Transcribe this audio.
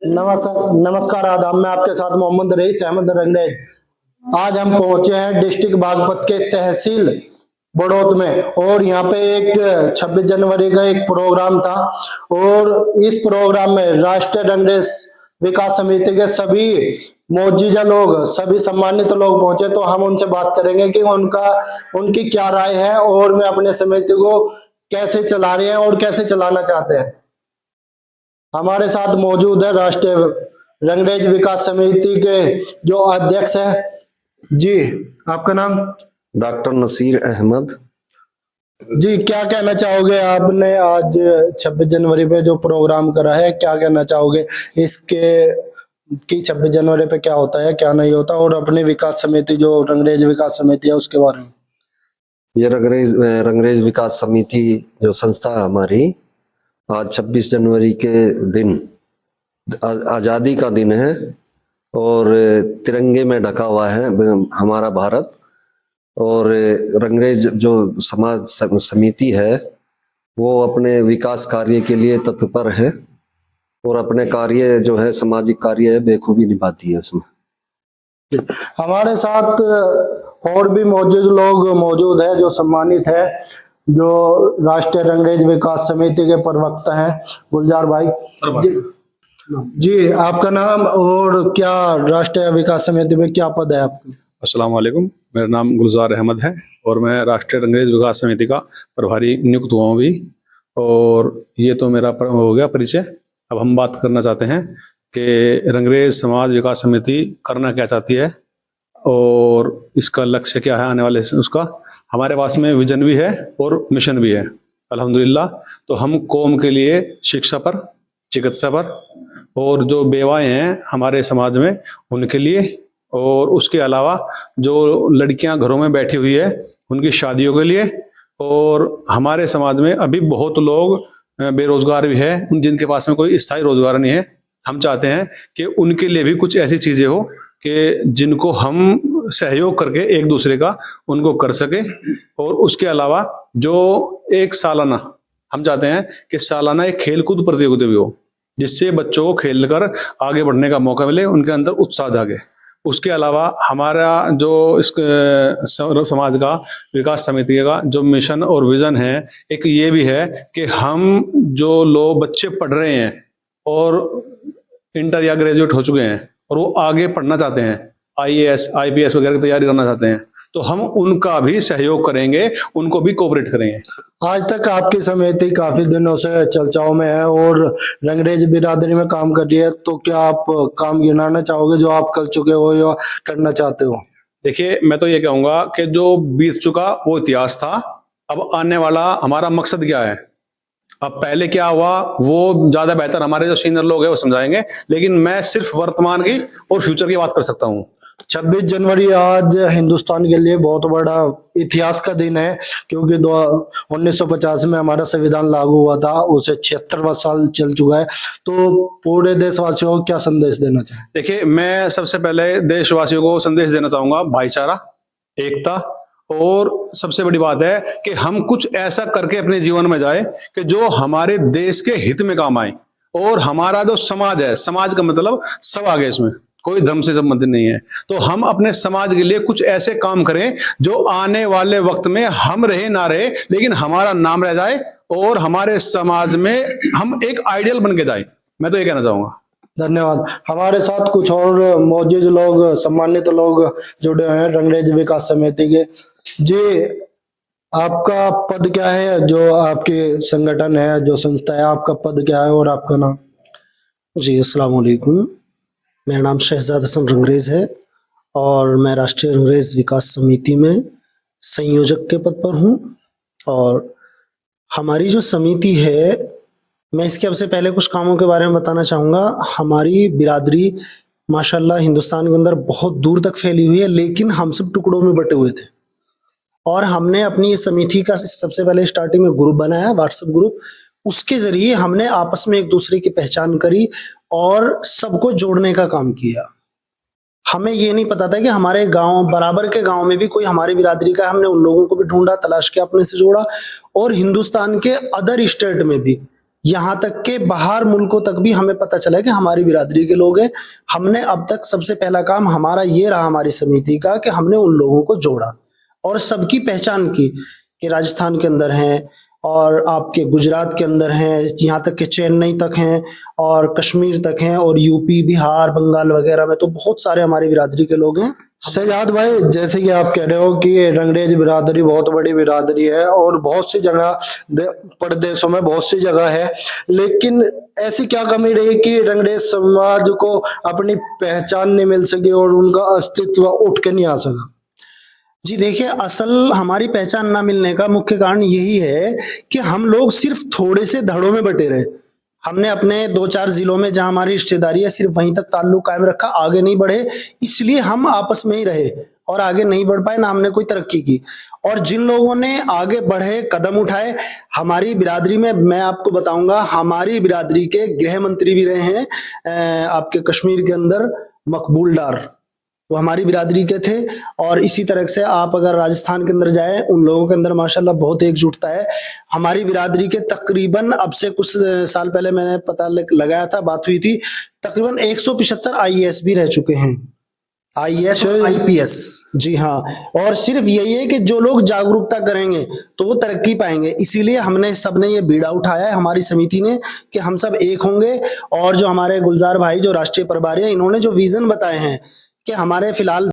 नमस्कार आदाब। मैं आपके साथ मोहम्मद रईस अहमद रंगरेज। आज हम पहुंचे हैं डिस्ट्रिक्ट बागपत के तहसील बड़ौत में, और यहाँ पे एक 26 जनवरी का एक प्रोग्राम था, और इस प्रोग्राम में राष्ट्रीय रंगरेज विकास समिति के सभी मौजूदा लोग, सभी सम्मानित लोग पहुंचे। तो हम उनसे बात करेंगे कि उनकी क्या राय है और वे अपने समिति को कैसे चला रहे हैं और कैसे चलाना चाहते हैं। हमारे साथ मौजूद है राष्ट्रीय रंगरेज विकास समिति के जो अध्यक्ष हैं। जी, आपका नाम? डॉक्टर नसीर अहमद। जी, क्या कहना चाहोगे? आपने आज 26 जनवरी पे जो प्रोग्राम करा है, क्या कहना चाहोगे इसके कि 26 जनवरी पे क्या होता है, क्या नहीं होता, और अपनी विकास समिति जो रंगरेज विकास समिति है उसके बारे में? ये रंगरेज विकास समिति जो संस्था है हमारी, आज 26 जनवरी के दिन आज़ादी का दिन है और तिरंगे में ढका हुआ है हमारा भारत। और रंगरेज जो समाज समिति है वो अपने विकास कार्य के लिए तत्पर है और अपने कार्य जो है सामाजिक कार्य है बेखूबी निभाती है इसमें। हमारे साथ और भी लोग मौजूद है जो सम्मानित है, जो राष्ट्रीय रंगरेज विकास समिति के प्रवक्ता हैं, गुलजार भाई। जी, आपका नाम और क्या राष्ट्रीय विकास समिति में क्या पद है आपका? अस्सलाम वालेकुम, मेरा नाम गुलजार अहमद है और मैं राष्ट्रीय रंगरेज विकास समिति का प्रभारी नियुक्त हुआ हूँ भी। और ये तो मेरा हो गया परिचय। अब हम बात करना चाहते हैं कि रंगरेज समाज विकास समिति करना क्या चाहती है और इसका लक्ष्य क्या है आने वाले उसका। हमारे पास में विजन भी है और मिशन भी है अल्हम्दुलिल्लाह। तो हम कौम के लिए शिक्षा पर, चिकित्सा पर, और जो बेवाएं हैं हमारे समाज में उनके लिए, और उसके अलावा जो लड़कियां घरों में बैठी हुई है उनकी शादियों के लिए। और हमारे समाज में अभी बहुत लोग बेरोजगार भी है जिनके पास में कोई स्थायी रोजगार नहीं है। हम चाहते हैं कि उनके लिए भी कुछ ऐसी चीजें हो कि जिनको हम सहयोग करके एक दूसरे का उनको कर सके। और उसके अलावा जो एक सालाना हम चाहते हैं कि सालाना एक खेलकूद प्रतियोगिता भी हो, जिससे बच्चों को खेलकर आगे बढ़ने का मौका मिले, उनके अंदर उत्साह जागे। उसके अलावा हमारा जो इस समाज का विकास समिति का जो मिशन और विजन है, एक ये भी है कि हम जो लोग बच्चे पढ़ रहे हैं और इंटर या ग्रेजुएट हो चुके हैं और वो आगे पढ़ना चाहते हैं, IAS IPS वगैरह की तैयारी करना चाहते हैं, तो हम उनका भी सहयोग करेंगे, उनको भी कोऑपरेट करेंगे। आज तक आपकी समिति काफी दिनों से चर्चाओं में है और रंगरेज बिरादरी में काम कर रही है, तो क्या आप काम गिनाना चाहोगे जो आप कर चुके हो या करना चाहते हो? देखिए, मैं तो ये कहूंगा कि जो बीत चुका वो इतिहास था। अब आने वाला हमारा मकसद क्या है, अब पहले क्या हुआ वो ज्यादा बेहतर हमारे जो सीनियर लोग हैं वो समझाएंगे, लेकिन मैं सिर्फ वर्तमान की और फ्यूचर की बात कर सकता हूँ। 26 जनवरी आज हिंदुस्तान के लिए बहुत बड़ा इतिहास का दिन है, क्योंकि 1950 में हमारा संविधान लागू हुआ था, उसे 76वां साल चल चुका है। तो पूरे देशवासियों को क्या संदेश देना चाहिए? देखिए, मैं सबसे पहले देशवासियों को संदेश देना चाहूंगा भाईचारा, एकता, और सबसे बड़ी बात है कि हम कुछ ऐसा करके अपने जीवन में जाए कि जो हमारे देश के हित में काम आए। और हमारा जो समाज है, समाज का मतलब सब आ गया, इसमें कोई धर्म से संबंधित नहीं है। तो हम अपने समाज के लिए कुछ ऐसे काम करें जो आने वाले वक्त में हम रहे ना रहे, लेकिन हमारा नाम रह जाए और हमारे समाज में हम एक आइडियल बन के जाए। मैं तो ये कहना चाहूंगा। धन्यवाद। हमारे साथ कुछ और मौजूद लोग, सम्मानित लोग जुड़े हैं रंगरेज विकास समिति के। जी, आपका पद क्या है? जो आपके संगठन है, जो संस्था है, आपका पद क्या है और आपका नाम? जी, अस्सलाम वालेकुम। मेरा नाम शहजाद हसन रंगरेज है और मैं राष्ट्रीय रंगरेज विकास समिति में संयोजक के पद पर हूँ। और हमारी जो समिति है, मैं इसके अब से पहले कुछ कामों के बारे में बताना चाहूँगा। हमारी बिरादरी माशाल्लाह हिंदुस्तान के अंदर बहुत दूर तक फैली हुई है, लेकिन हम सब टुकड़ों में बटे हुए थे। और हमने अपनी समिति का सबसे पहले स्टार्टिंग में ग्रुप बनाया, व्हाट्सएप ग्रुप। उसके जरिए हमने आपस में एक दूसरे की पहचान करी और सबको जोड़ने का काम किया। हमें ये नहीं पता था कि हमारे गांव, बराबर के गांव में भी कोई हमारी बिरादरी का, हमने उन लोगों को भी ढूंढा, तलाश किया, अपने से जोड़ा। और हिंदुस्तान के अदर स्टेट में भी यहाँ तक के बाहर मुल्कों तक भी हमें पता चला कि हमारी बिरादरी के लोग हैं। हमने अब तक सबसे पहला काम हमारा ये रहा हमारी समिति का कि हमने उन लोगों को जोड़ा और सबकी पहचान की कि राजस्थान के अंदर हैं और आपके गुजरात के अंदर हैं, यहाँ तक कि चेन्नई तक हैं और कश्मीर तक हैं और यूपी, बिहार, बंगाल वगैरह में तो बहुत सारे हमारी बिरादरी के लोग हैं। शहजाद भाई, जैसे कि आप कह रहे हो कि ये रंगरेज बिरादरी बहुत बड़ी बिरादरी है और बहुत सी जगह प्रदेशों में बहुत सी जगह है, लेकिन ऐसी क्या कमी रही कि रंगरेज समाज को अपनी पहचान नहीं मिल सकी और उनका अस्तित्व उठ के नहीं आ सका? जी देखिए, असल हमारी पहचान ना मिलने का मुख्य कारण यही है कि हम लोग सिर्फ थोड़े से धड़ों में बटे रहे। हमने अपने 2-4 जिलों में जहां हमारी रिश्तेदारी है सिर्फ वहीं तक ताल्लुक कायम रखा, आगे नहीं बढ़े, इसलिए हम आपस में ही रहे और आगे नहीं बढ़ पाए, ना हमने कोई तरक्की की। और जिन लोगों ने आगे बढ़े, कदम उठाए, हमारी बिरादरी में मैं आपको बताऊंगा, हमारी बिरादरी के गृह मंत्री भी रहे हैं आपके कश्मीर के अंदर, मकबूल डार, वो हमारी बिरादरी के थे। और इसी तरह से आप अगर राजस्थान के अंदर जाए, उन लोगों के अंदर माशाल्लाह बहुत एकजुटता है। हमारी बिरादरी के तकरीबन अब से कुछ साल पहले मैंने पता लगाया था, बात हुई थी, तकरीबन 175 आईएएस भी रह चुके हैं, आईएएस और आईपीएस। जी हाँ, और सिर्फ यही है कि जो लोग जागरूकता करेंगे तो वो तरक्की पाएंगे। इसीलिए हमने सबने ये बीड़ा उठाया है हमारी समिति ने कि हम सब एक होंगे। और जो हमारे गुलजार भाई जो राष्ट्रीय प्रभारी हैं, इन्होंने जो विजन बताए हैं कि हमारे फिलहाल